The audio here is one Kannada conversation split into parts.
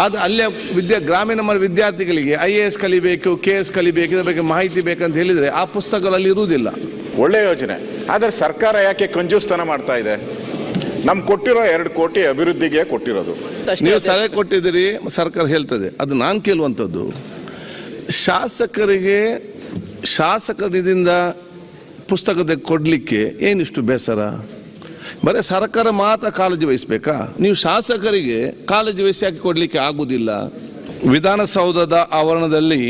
ಅದು ಅಲ್ಲಿಯ ಗ್ರಾಮೀಣ ವಿದ್ಯಾರ್ಥಿಗಳಿಗೆ IAS ಕಲಿಬೇಕು, KS ಕಲಿಬೇಕು, ಇದರ ಬಗ್ಗೆ ಮಾಹಿತಿ ಬೇಕಂತ ಹೇಳಿದರೆ ಆ ಪುಸ್ತಕಗಳು ಅಲ್ಲಿ ಇರುವುದಿಲ್ಲ. ಒಳ್ಳೆ ಯೋಜನೆ. ಆದರೆ ಸರ್ಕಾರ ಯಾಕೆ ಕಂಜೂಸ್ತನ ಮಾಡ್ತಾ ಇದೆ? ನಮ್ಗೆ ಕೊಟ್ಟಿರೋ 2 ಕೋಟಿ ಅಭಿವೃದ್ಧಿಗೆ ಕೊಟ್ಟಿರೋದು. ನೀವು ಸಲಹೆ ಕೊಟ್ಟಿದ್ದೀರಿ, ಸರ್ಕಾರ ಹೇಳ್ತದೆ. ಅದು ನಾನು ಕೇಳುವಂಥದ್ದು, ಶಾಸಕರಿಂದ ಪುಸ್ತಕದ ಕೊಡಲಿಕ್ಕೆ ಏನಿಷ್ಟು ಬೇಸರ? ಬರೀ ಸರ್ಕಾರ ಮಾತ್ರ ಕಾಳಜಿ ವಹಿಸಬೇಕಾ? ನೀವು ಶಾಸಕರಿಗೆ ಕಾಳಜಿ ವಹಿಸಿ ಹಾಕಿ ಕೊಡಲಿಕ್ಕೆ ಆಗುವುದಿಲ್ಲ. ವಿಧಾನಸೌಧದ ಆವರಣದಲ್ಲಿ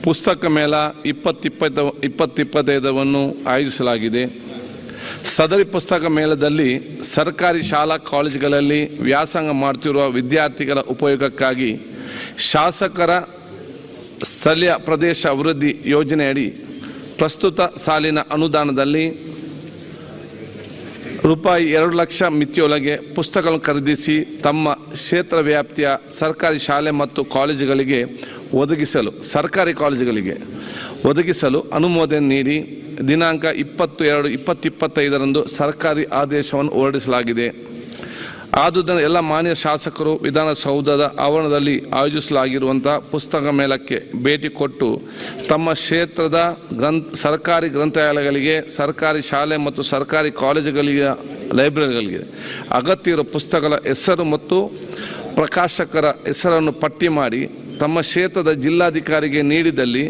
ಪುಸ್ತಕ ಮೇಳ 2025 ಆಯೋಜಿಸಲಾಗಿದೆ. ಸದರಿ ಪುಸ್ತಕ ಮೇಳದಲ್ಲಿ ಸರ್ಕಾರಿ ಶಾಲಾ ಕಾಲೇಜುಗಳಲ್ಲಿ ವ್ಯಾಸಂಗ ಮಾಡುತ್ತಿರುವ ವಿದ್ಯಾರ್ಥಿಗಳ ಉಪಯೋಗಕ್ಕಾಗಿ ಶಾಸಕರ ಸ್ಥಳೀಯ ಪ್ರದೇಶ ಅಭಿವೃದ್ಧಿ ಯೋಜನೆಯಡಿ ಪ್ರಸ್ತುತ ಸಾಲಿನ ಅನುದಾನದಲ್ಲಿ ರೂಪಾಯಿ 2 ಲಕ್ಷ ಮಿತಿಯೊಳಗೆ ಪುಸ್ತಕಗಳನ್ನು ಖರೀದಿಸಿ ತಮ್ಮ ಕ್ಷೇತ್ರ ವ್ಯಾಪ್ತಿಯ ಸರ್ಕಾರಿ ಶಾಲೆ ಮತ್ತು ಕಾಲೇಜುಗಳಿಗೆ ಒದಗಿಸಲು ಅನುಮೋದನೆ ನೀಡಿ ದಿನಾಂಕ 20/2/2025 ಸರ್ಕಾರಿ ಆದೇಶವನ್ನು ಹೊರಡಿಸಲಾಗಿದೆ. ಆದುದರಿಂದ ಎಲ್ಲ ಮಾನ್ಯ ಶಾಸಕರು ವಿಧಾನಸೌಧದ ಆವರಣದಲ್ಲಿ ಆಯೋಜಿಸಲಾಗಿರುವಂತಹ ಪುಸ್ತಕ ಮೇಳಕ್ಕೆ ಭೇಟಿ ಕೊಟ್ಟು ತಮ್ಮ ಕ್ಷೇತ್ರದ ಸರ್ಕಾರಿ ಗ್ರಂಥಾಲಯಗಳಿಗೆ, ಸರ್ಕಾರಿ ಶಾಲೆ ಮತ್ತು ಸರ್ಕಾರಿ ಕಾಲೇಜುಗಳಿಗೆ, ಲೈಬ್ರರಿಗಳಿಗೆ ಅಗತ್ಯ ಇರುವ ಪುಸ್ತಕಗಳ ಹೆಸರು ಮತ್ತು ಪ್ರಕಾಶಕರ ಹೆಸರನ್ನು ಪಟ್ಟಿ ಮಾಡಿ ತಮ್ಮ ಕ್ಷೇತ್ರದ ಜಿಲ್ಲಾಧಿಕಾರಿಗೆ ನೀಡಿದಲ್ಲಿ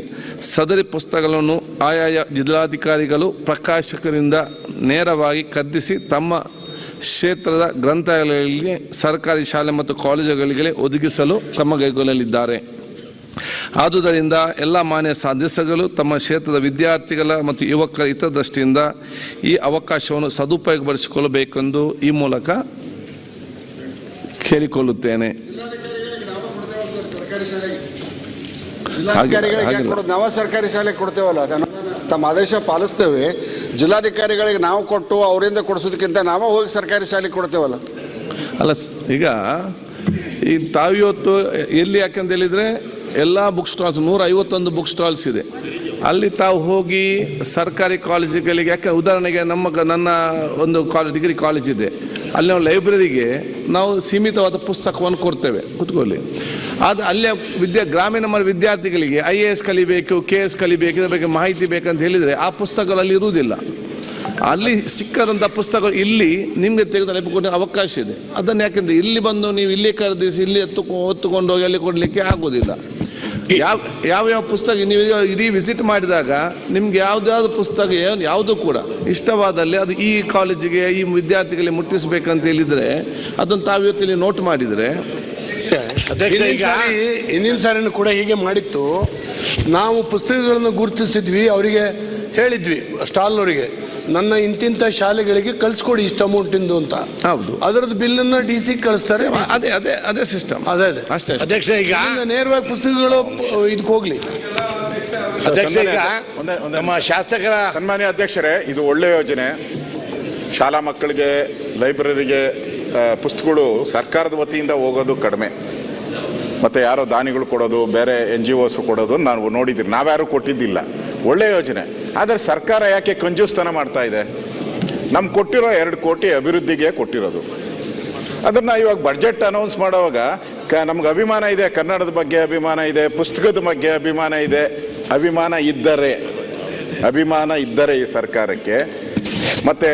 ಸದರಿ ಪುಸ್ತಕಗಳನ್ನು ಆಯಾಯ ಜಿಲ್ಲಾಧಿಕಾರಿಗಳು ಪ್ರಕಾಶಕರಿಂದ ನೇರವಾಗಿ ಖರೀದಿಸಿ ತಮ್ಮ ಕ್ಷೇತ್ರದ ಗ್ರಂಥಾಲಯಗಳಿಗೆ, ಸರ್ಕಾರಿ ಶಾಲೆ ಮತ್ತು ಕಾಲೇಜುಗಳಿಗೆ ಒದಗಿಸಲು ಕ್ರಮ ಕೈಗೊಳ್ಳಲಿದ್ದಾರೆ. ಆದುದರಿಂದ ಎಲ್ಲ ಮಾನ್ಯ ಸದಸ್ಯಗಳು ತಮ್ಮ ಕ್ಷೇತ್ರದ ವಿದ್ಯಾರ್ಥಿಗಳ ಮತ್ತು ಯುವಕರ ಹಿತದೃಷ್ಟಿಯಿಂದ ಈ ಅವಕಾಶವನ್ನು ಸದುಪಯೋಗಪಡಿಸಿಕೊಳ್ಳಬೇಕೆಂದು ಈ ಮೂಲಕ ಕೇಳಿಕೊಳ್ಳುತ್ತೇನೆ. ನಾವು ಸರ್ಕಾರಿ ಶಾಲೆ ಕೊಡ್ತೇವಲ್ಲ, ತಮ್ಮ ಆದೇಶ ಪಾಲಿಸ್ತೇವೆ. ಜಿಲ್ಲಾಧಿಕಾರಿಗಳಿಗೆ ನಾವು ಕೊಟ್ಟು ಅವರಿಂದ ಕೊಡಿಸೋದಕ್ಕಿಂತ ನಾವು ಹೋಗಿ ಸರ್ಕಾರಿ ಶಾಲೆಗೆ ಕೊಡ್ತೇವಲ್ಲ. ಅಲ್ಲ, ಈಗ ಈ ತಾವಿವತ್ತು ಎಲ್ಲಿ ಯಾಕಂತ ಹೇಳಿದರೆ ಎಲ್ಲ ಬುಕ್ ಸ್ಟಾಲ್ಸ್ 151 ಬುಕ್ ಸ್ಟಾಲ್ಸ್ ಇದೆ. ಅಲ್ಲಿ ತಾವು ಹೋಗಿ ಸರ್ಕಾರಿ ಕಾಲೇಜುಗಳಿಗೆ, ಯಾಕೆ ಉದಾಹರಣೆಗೆ ನನ್ನ ಒಂದು ಡಿಗ್ರಿ ಕಾಲೇಜ್ ಇದೆ, ಅಲ್ಲಿ ನಾವು ಲೈಬ್ರರಿಗೆ ನಾವು ಸೀಮಿತವಾದ ಪುಸ್ತಕವನ್ನು ಕೊಡ್ತೇವೆ, ಕೂತ್ಕೊಳ್ಳಿ. ಅದು ಅಲ್ಲಿಯ ಗ್ರಾಮೀಣ ವಿದ್ಯಾರ್ಥಿಗಳಿಗೆ IAS ಕಲಿಬೇಕು, KS ಕಲಿಬೇಕು, ಇದರ ಬಗ್ಗೆ ಮಾಹಿತಿ ಬೇಕಂತ ಹೇಳಿದರೆ ಆ ಪುಸ್ತಕಗಳು ಅಲ್ಲಿ ಇರುವುದಿಲ್ಲ. ಅಲ್ಲಿ ಸಿಕ್ಕದಂಥ ಪುಸ್ತಕಗಳು ಇಲ್ಲಿ ನಿಮಗೆ ತೆಗೆದುಕೊಳ್ಳಿ ಅವಕಾಶ ಇದೆ. ಅದನ್ನು ಯಾಕೆಂದರೆ ಇಲ್ಲಿ ಬಂದು ನೀವು ಇಲ್ಲಿ ಖರೀದಿಸಿ ಇಲ್ಲಿ ಹೊತ್ತುಕೊಂಡು ಹೋಗಿ ಅಲ್ಲಿ ಕೊಡಲಿಕ್ಕೆ ಆಗೋದಿಲ್ಲ. ಯಾವ ಪುಸ್ತಕ ನೀವು ಇಡೀ ವಿಸಿಟ್ ಮಾಡಿದಾಗ ನಿಮ್ಗೆ ಯಾವುದಾದ್ರು ಪುಸ್ತಕ ಯಾವುದೂ ಕೂಡ ಇಷ್ಟವಾದಲ್ಲಿ ಅದು ಈ ಕಾಲೇಜಿಗೆ, ಈ ವಿದ್ಯಾರ್ಥಿಗಳಿಗೆ ಮುಟ್ಟಿಸ್ಬೇಕಂತ ಹೇಳಿದರೆ ಅದನ್ನು ತಾವಿವತ್ತಿಲ್ಲಿ ನೋಟ್ ಮಾಡಿದರೆ. ಹಿಂದಿನ ಸಾರಿನೂ ಕೂಡ ಹೀಗೆ ಮಾಡಿತ್ತು. ನಾವು ಪುಸ್ತಕಗಳನ್ನು ಗುರುತಿಸಿದ್ವಿ, ಅವರಿಗೆ ಹೇಳಿದ್ವಿ ಸ್ಟಾಲ್ನವರಿಗೆ, ನನ್ನ ಇಂತಿಂಥ ಶಾಲೆಗಳಿಗೆ ಕಳಿಸ್ಕೊಡಿ ಇಷ್ಟು ಅಮೌಂಟಿಂದು ಅಂತ. ಹೌದು, ಅದರದ್ದು ಬಿಲ್ಲನ್ನು DC ಕಳಿಸ್ತಾರೆ. ಅದೇ ಸಿಸ್ಟಮ್, ಅದೇ ಅಷ್ಟೇ. ಅಧ್ಯಕ್ಷ, ಈಗ ನೇರವಾಗಿ ಪುಸ್ತಕಗಳು ಇದಕ್ಕೆ ಹೋಗ್ಲಿ. ಅಧ್ಯಕ್ಷ, ಈಗ ನಮ್ಮ ಶಾಸಕರ ಸನ್ಮಾನ್ಯ ಅಧ್ಯಕ್ಷರೇ, ಇದು ಒಳ್ಳೆ ಯೋಜನೆ. ಶಾಲಾ ಮಕ್ಕಳಿಗೆ ಲೈಬ್ರರಿಗೆ ಪುಸ್ತಕಗಳು ಸರ್ಕಾರದ ವತಿಯಿಂದ ಹೋಗೋದು ಕಡಿಮೆ, ಮತ್ತು ಯಾರೋ ದಾನಿಗಳು ಕೊಡೋದು, ಬೇರೆ NGOs ಕೊಡೋದು ನಾವು ನೋಡಿದ್ದೀರಿ. ನಾವ್ಯಾರೂ ಕೊಟ್ಟಿದ್ದಿಲ್ಲ. ಒಳ್ಳೆ ಯೋಜನೆ. ಆದರೆ ಸರ್ಕಾರ ಯಾಕೆ ಕಂಜೂಸ್ತನ ಮಾಡ್ತಾ ಇದೆ? ನಮ್ಗೆ ಕೊಟ್ಟಿರೋ 2 ಕೋಟಿ ಅಭಿವೃದ್ಧಿಗೆ ಕೊಟ್ಟಿರೋದು. ಅದನ್ನು ಇವಾಗ ಬಡ್ಜೆಟ್ ಅನೌನ್ಸ್ ಮಾಡೋವಾಗ ನಮ್ಗೆ ಅಭಿಮಾನ ಇದೆ, ಕನ್ನಡದ ಬಗ್ಗೆ ಅಭಿಮಾನ ಇದೆ, ಪುಸ್ತಕದ ಬಗ್ಗೆ ಅಭಿಮಾನ ಇದೆ. ಅಭಿಮಾನ ಇದ್ದರೆ ಈ ಸರ್ಕಾರಕ್ಕೆ, ಮತ್ತು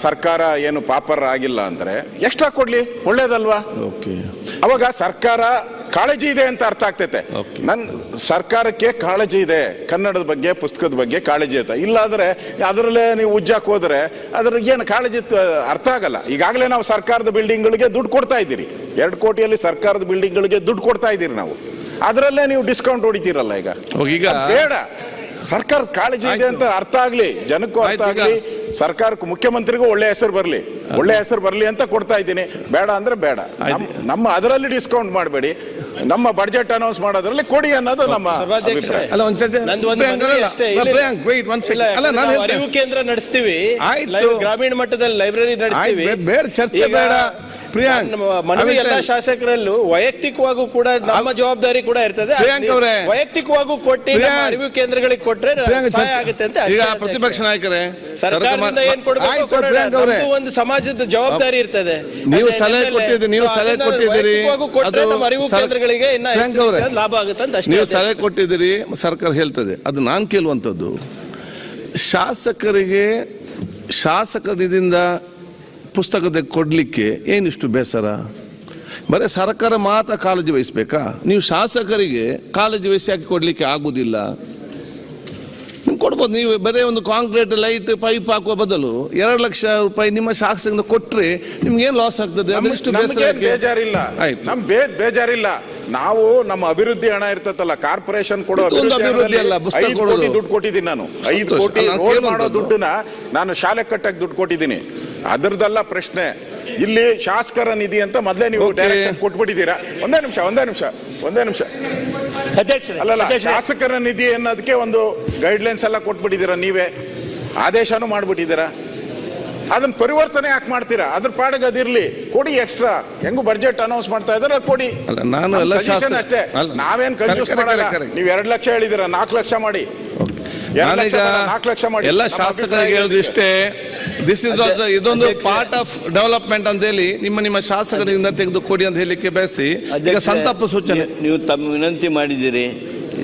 ಸರ್ಕಾರ ಏನು ಪಾಪರ್ ಆಗಿಲ್ಲ ಅಂದರೆ ಎಕ್ಸ್ಟ್ರಾ ಕೊಡ್ಲಿ, ಒಳ್ಳೇದಲ್ವಾ? ಅವಾಗ ಸರ್ಕಾರ ಕಾಳಜಿ ಇದೆ ಅಂತ ಅರ್ಥ ಆಗ್ತೈತೆ. ಸರ್ಕಾರಕ್ಕೆ ಕಾಳಜಿ ಇದೆ, ಕನ್ನಡದ ಬಗ್ಗೆ ಪುಸ್ತಕದ ಬಗ್ಗೆ ಕಾಳಜಿ ಐತೆ. ಇಲ್ಲಾಂದ್ರೆ ಅದರಲ್ಲೇ ನೀವು ಉಜ್ಜಾಕ್ ಹೋದ್ರೆ ಅದ್ರ ಏನು ಕಾಳಜಿ ಅರ್ಥ ಆಗಲ್ಲ. ಈಗಾಗಲೇ ನಾವು ಸರ್ಕಾರದ ಬಿಲ್ಡಿಂಗ್ಗಳಿಗೆ ದುಡ್ಡು ಕೊಡ್ತಾ ಇದ್ದೀರಿ, 2 ಕೋಟಿಯಲ್ಲಿ ಸರ್ಕಾರದ ಬಿಲ್ಡಿಂಗ್ಗಳಿಗೆ ದುಡ್ಡು ಕೊಡ್ತಾ ಇದ್ದೀರಿ ನಾವು. ಅದರಲ್ಲೇ ನೀವು ಡಿಸ್ಕೌಂಟ್ ಹೊಡಿತೀರಲ್ಲ. ಈಗ ಬೇಡ, ಸರ್ಕಾರದ ಕಾಳಜಿ ಇದೆ ಅಂತ ಅರ್ಥ ಆಗ್ಲಿ, ಜನಕ್ಕೂ ಅರ್ಥ ಆಗ್ಲಿ, ಸರ್ಕಾರಕ್ಕೂ ಮುಖ್ಯಮಂತ್ರಿಗೂ ಒಳ್ಳೆ ಹೆಸರು ಬರಲಿ ಅಂತ ಕೊಡ್ತಾ ಇದ್ದೀನಿ. ಬೇಡ ಅಂದ್ರೆ ಬೇಡ, ನಮ್ಮ ಅದರಲ್ಲಿ ಡಿಸ್ಕೌಂಟ್ ಮಾಡಬೇಡಿ, ನಮ್ಮ ಬಡ್ಜೆಟ್ ಅನೌನ್ಸ್ ಮಾಡೋದ್ರಲ್ಲಿ ಕೊಡಿ ಅನ್ನೋದು ನಮ್ಮ ಕೇಂದ್ರ ನಡೆಸ್ತೀವಿ, ಗ್ರಾಮೀಣ ಮಟ್ಟದಲ್ಲಿ ಲೈಬ್ರರಿ ನಡೆಸ್ತೀವಿ. ಚರ್ಚೆ ಬೇಡ. ಪ್ರಿಯಾಂಕ್, ನಮ್ಮ ಮನವಿ ಎಲ್ಲ ಶಾಸಕರಲ್ಲೂ ವೈಯಕ್ತಿಕವಾಗೂ ಕೂಡ ನಮ್ಮ ಜವಾಬ್ದಾರಿ ಕೂಡ ಇರ್ತದೆ. ಪ್ರಿಯಾಂಕ್ ಅವರೇ, ವೈಯಕ್ತಿಕವಾಗೂ ಕೊಟ್ಟು ನಮ್ಮ ಅರಿವು ಕೇಂದ್ರಗಳಿಗೆ ಕೊಟ್ರೆ ಸಹಾಯ ಆಗುತ್ತೆ ಅಂತ ಈಗ ಪ್ರತಿಪಕ್ಷ ನಾಯಕರೇ ಸರ್ಕಾರದಿಂದ ಏನ್ ಕೊಡಬೇಕು ಕೊಡೋಣ. ನಮ್ದು ಒಂದು ಸಮಾಜದ ಜವಾಬ್ದಾರಿ ಇರ್ತದೆ. ನೀವು ಸಲಹೆ ಕೊಟ್ಟಿದ್ದೀರಿ, ನೀವು ಸಲಹೆ ಕೊಟ್ಟಿದ್ದೀರಿ, ಕೊಟ್ರೆ ನಮ್ಮ ಅರಿವು ಕೇಂದ್ರಗಳಿಗೆ ಇನ್ನ ಹೆಚ್ಚು ಲಾಭ ಆಗುತ್ತೆ ಅಂತ ಅಷ್ಟೇ. ನೀವು ಸಲಹೆ ಕೊಟ್ಟಿದ್ದೀರಿ, ಸರ್ಕಾರ ಹೇಳ್ತದೆ. ಅದು ನಾನು ಕೇಳುವಂಥದ್ದು, ಶಾಸಕರಿಂದ ಪುಸ್ತಕದ ಕೊಡಲಿಕ್ಕೆ ಏನಿಷ್ಟು ಬೇಸರ? ಬರೀ ಸರ್ಕಾರ ಮಾತ್ರ ಕಾಳಜಿ ವಹಿಸ್ಬೇಕಾ? ನೀವು ಶಾಸಕರಿಗೆ ಕಾಳಜಿ ವಹಿಸಿ ಹಾಕಿ ಕೊಡಲಿಕ್ಕೆ ಆಗುವುದಿಲ್ಲ. ನೀವು ಕೊಡ್ಬೋದು. ನೀವು ಬರೀ ಒಂದು ಕಾಂಕ್ರೀಟ್ ಲೈಟ್ ಪೈಪ್ ಹಾಕುವ ಬದಲು 2 ಲಕ್ಷ ರೂಪಾಯಿ ನಿಮ್ಮ ಶಾಸಕರಿಂದ ಕೊಟ್ಟರೆ ನಿಮ್ಗೆ ಏನು ಲಾಸ್ ಆಗ್ತದೆ? ಅದೆಷ್ಟು ಬೇಜಾರಿಲ್ಲ, ಬೇಜಾರಿಲ್ಲ. ನಾವು ನಮ್ಮ ಅಭಿವೃದ್ಧಿ ಹಣ ಇರ್ತದಲ್ಲ, ಕಾರ್ಪೊರೇಷನ್ ಕೊಡೋ ಅಭಿವೃದ್ಧಿ ಅಲ್ಲ, ಪುಸ್ತಕ ಕೊಡೋದು. ದುಡ್ಡು ಕೊಟ್ಟಿದ್ದೀನಿ ನಾನು. 5 ಕೋಟಿ ರೋಡ್ ಮಾಡೋ ದುಡ್ಡನ್ನ ನಾನು ಶಾಲೆ ಕಟ್ಟಕ್ಕೆ ದುಡ್ಡು ಕೊಟ್ಟಿದ್ದೀನಿ. ಅದರದಲ್ಲ ಪ್ರಶ್ನೆ. ಇಲ್ಲಿ ಶಾಸಕರ ನಿಧಿ ಅಂತ ಮೊದಲೇ ನೀವು ಡೈರೆಕ್ಷನ್ ಕೊಟ್ಬಿಟ್ಟಿದ್ದೀರಾ. ಒಂದೇ ನಿಮಿಷ ಅಲ್ಲಲ್ಲ, ಶಾಸಕರ ನಿಧಿ ಅನ್ನೋದಕ್ಕೆ ಒಂದು ಗೈಡ್ಲೈನ್ಸ್ ಎಲ್ಲ ಕೊಟ್ಬಿಟ್ಟಿದ್ದೀರಾ, ನೀವೇ ಆದೇಶನೂ ಮಾಡ್ಬಿಟ್ಟಿದ್ದೀರಾ. ಅದನ್ನ ಪರಿವರ್ತನೆ ಯಾಕೆ ಮಾಡ್ತೀರಾ? ಅದ್ರ ಪಾಡಿಗೆ ಅದಿರ್ಲಿ, ಕೊಡಿ ಎಕ್ಸ್ಟ್ರಾ. ಹೆಂಗು ಬಜೆಟ್ ಅನೌನ್ಸ್ ಮಾಡ್ತಾ ಇದಾರೆ, ಕೊಡಿ. ನಾನು ಎಲ್ಲ ಅಷ್ಟೇ, ನಾವೇನ್ ಕಂಜೂಸ್ ಮಾಡಲ್ಲ. ನೀವು 2 ಲಕ್ಷ ಹೇಳಿದಿರ, 4 ಲಕ್ಷ ಮಾಡಿ. 4 ಲಕ್ಷ ಮಾಡಿ. ಎಲ್ಲ ಶಾಸಕರಿಗೆ ಹೇಳುದು ಇಷ್ಟೇ, ದಿಸ್ ಇಸ್ ಆಲ್ಸೋ ಇದೊಂದು ಪಾರ್ಟ್ ಆಫ್ ಡೆವಲಪ್ಮೆಂಟ್ ಅಂತ ಹೇಳಿ ನಿಮ್ಮ ಶಾಸಕರಿಂದ ತೆಗೆದು ಕೊಡಿ ಅಂತ ಹೇಳಲಿಕ್ಕೆ ಬಯಸಿ. ಈಗ ಸಂತಾಪ ಸೂಚನೆ ನೀವು ತಮ್ಮ ವಿನಂತಿ ಮಾಡಿದ್ದೀರಿ,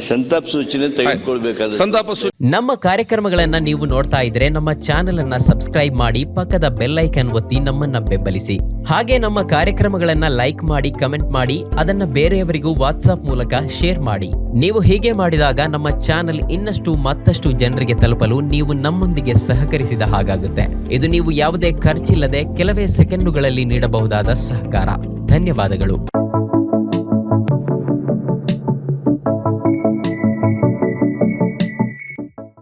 ಸಂತಾಪ ಸೂಚನೆ ತೆಗೆದುಕೊಳ್ಬೇಕಾದ್ರೆ ಸಂತಾಪ ಸೂಚನೆ. ನಮ್ಮ ಕಾರ್ಯಕ್ರಮಗಳನ್ನ ನೀವು ನೋಡ್ತಾ ಇದ್ರೆ ನಮ್ಮ ಚಾನೆಲ್ ಅನ್ನ ಸಬ್ಸ್ಕ್ರೈಬ್ ಮಾಡಿ, ಪಕ್ಕದ ಬೆಲ್ ಐಕಾನ್ ಒತ್ತಿ ನಮ್ಮನ್ನ ಬೆಂಬಲಿಸಿ. ಹಾಗೆ ನಮ್ಮ ಕಾರ್ಯಕ್ರಮಗಳನ್ನ ಲೈಕ್ ಮಾಡಿ, ಕಮೆಂಟ್ ಮಾಡಿ, ಅದನ್ನ ಬೇರೆಯವರಿಗೂ ವಾಟ್ಸ್ಆಪ್ ಮೂಲಕ ಶೇರ್ ಮಾಡಿ. ನೀವು ಹೀಗೆ ಮಾಡಿದಾಗ ನಮ್ಮ ಚಾನೆಲ್ ಇನ್ನಷ್ಟು ಮತ್ತಷ್ಟು ಜನರಿಗೆ ತಲುಪಲು ನೀವು ನಮ್ಮೊಂದಿಗೆ ಸಹಕರಿಸಿದ ಹಾಗಾಗುತ್ತೆ. ಇದು ನೀವು ಯಾವುದೇ ಖರ್ಚಿಲ್ಲದೆ ಕೆಲವೇ ಸೆಕೆಂಡುಗಳಲ್ಲಿ ನೀಡಬಹುದಾದ ಸಹಕಾರ. ಧನ್ಯವಾದಗಳು.